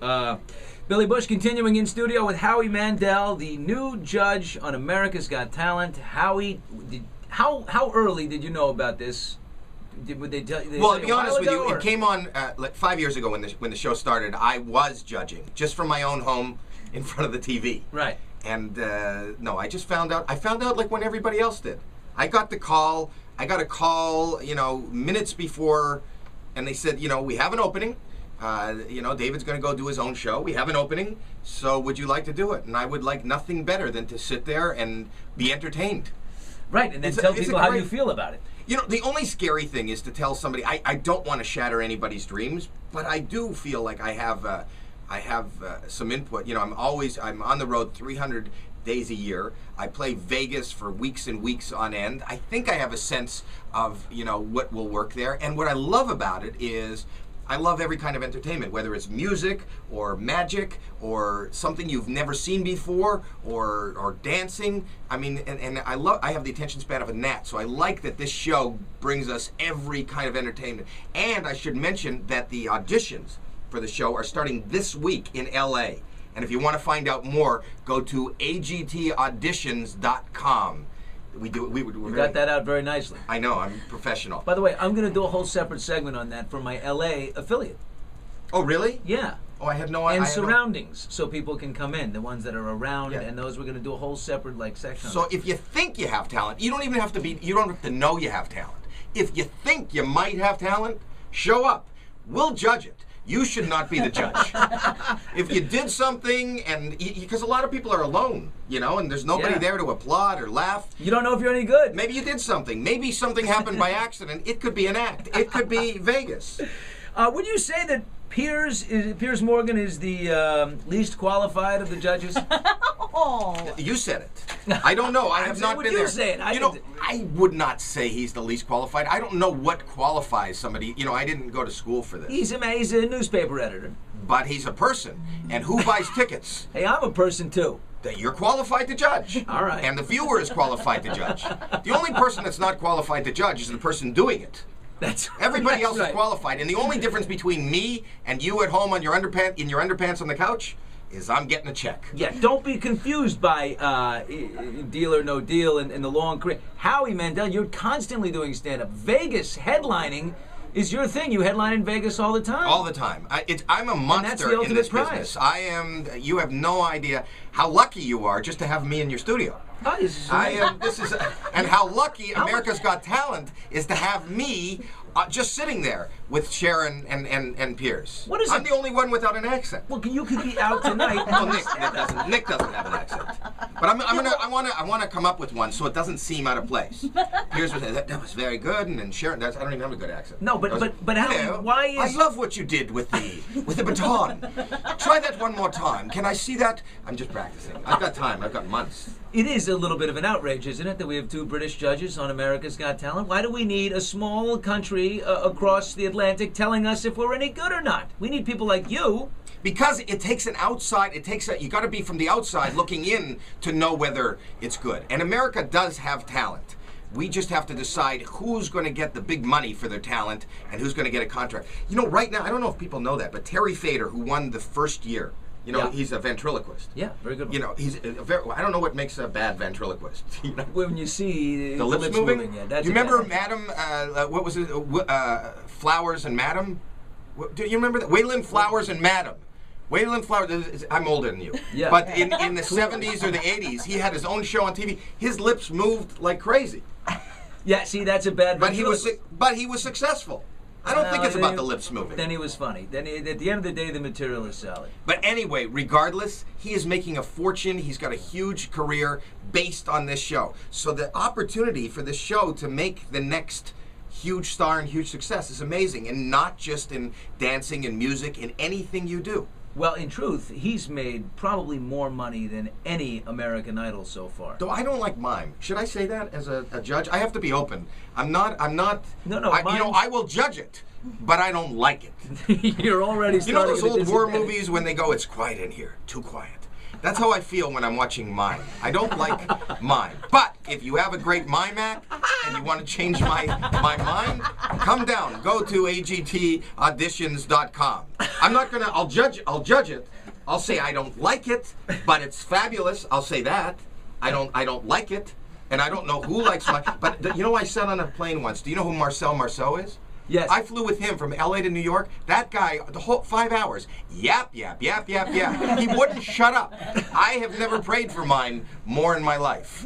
Billy Bush continuing in studio with Howie Mandel, the new judge on America's Got Talent. Howie, how early did you know about this? Would they tell you? Well, to be honest with you, or? it came on like 5 years ago when the show started. I was judging just from my own home in front of the TV. Right. And no, I just found out. I found out like when everybody else did. I got the call. I got a call, minutes before, and they said, we have an opening. David's going to go do his own show. We have an opening, so would you like to do it? And I would like nothing better than to sit there and be entertained. Right, and then tell people how you feel about it. The only scary thing is to tell somebody, I don't want to shatter anybody's dreams, but I do feel like I have some input. I'm on the road 300 days a year. I play Vegas for weeks and weeks on end. I think I have a sense of, what will work there. And what I love about it is I love every kind of entertainment, whether it's music or magic or something you've never seen before or dancing. I mean, and I have the attention span of a gnat, so I like that this show brings us every kind of entertainment. And I should mention that the auditions for the show are starting this week in LA. And if you want to find out more, go to agtauditions.com. We got that out very nicely. I know, I'm professional. By the way, I'm going to do a whole separate segment on that for my LA affiliate. Oh, really? Yeah. Oh, I had no idea. And surroundings, so people can come in, the ones that are around, Yeah. and those we're going to do a whole separate section. So if you think you have talent, you don't have to know you have talent. If you think you might have talent, show up. We'll judge it. You should not be the judge. If you did something, and because a lot of people are alone, and there's nobody there to applaud or laugh. You don't know if you're any good. Maybe you did something. Maybe something happened by accident. It could be an act. It could be Vegas. Would you say that Piers Morgan is the least qualified of the judges? You said it. I don't know. I have not been there. Would you say it? I would not say he's the least qualified. I don't know what qualifies somebody. I didn't go to school for this. He's a newspaper editor. But he's a person. And who buys tickets? Hey, I'm a person too. That you're qualified to judge. All right. And the viewer is qualified to judge. The only person that's not qualified to judge is the person doing it. Everybody else is qualified, and the only difference between me and you at home on your underpants on the couch is I'm getting a check. Yeah, don't be confused by Deal or No Deal and the long career. Howie Mandel, you're constantly doing stand-up. Vegas headlining is your thing. You headline in Vegas all the time. All the time. I'm a monster in this business. I am. You have no idea how lucky you are just to have me in your studio. Oh, and how lucky America's Got Talent is to have me just sitting there with Sharon and Piers. What is I'm the only one without an accent. Well, you could be out tonight. Well, Nick doesn't have an accent. But I want to come up with one so it doesn't seem out of place. Piers was that was very good, and then Sharon, I don't even have a good accent. No, but Howie, why is? I love what you did with the baton. Try that one more time. Can I see that? I'm just practicing. I've got time. I've got months. It is a little bit of an outrage, isn't it, that we have two British judges on America's Got Talent? Why do we need a small country across the Atlantic telling us if we're any good or not? We need people like you. Because it takes an outside, you got to be from the outside looking in to know whether it's good. And America does have talent. We just have to decide who's going to get the big money for their talent and who's going to get a contract. Right now, I don't know if people know that, but Terry Fader, who won the first year, he's a ventriloquist. Yeah, very good one. He's I don't know what makes a bad ventriloquist. When you see the lips moving. Yeah, that's. Do you remember Madam? What was it? Flowers and Madam. Do you remember that? Wayland Flowers and Madam. Wayland Flowers. I'm older than you. Yeah. But in the 70s or the 80s, he had his own show on TV. His lips moved like crazy. Yeah. See, that's a bad. But he was successful. I don't think it's about the lips moving. Then he was funny. Then at the end of the day, the material is solid. But anyway, regardless, he is making a fortune. He's got a huge career based on this show. So the opportunity for this show to make the next huge star and huge success is amazing. And not just in dancing and music, in anything you do. Well, in truth, he's made probably more money than any American Idol so far. Though I don't like mime. Should I say that as a judge? I have to be open. I'm not. No. I will judge it, but I don't like it. You're already starting. Those old war movies when they go, it's quiet in here, too quiet. That's how I feel when I'm watching Mime. I don't like Mime. But if you have a great Mime act and you want to change my mind, come down. Go to agtauditions.com. I'm not gonna. I'll judge it. I'll say I don't like it, but it's fabulous. I'll say that. I don't like it, and I don't know who likes my. But you know, I sat on a plane once. Do you know who Marcel Marceau is? Yes. I flew with him from LA to New York. That guy, the whole 5 hours, yap, yap, yap, yap, yap. He wouldn't shut up. I have never prayed for mine more in my life.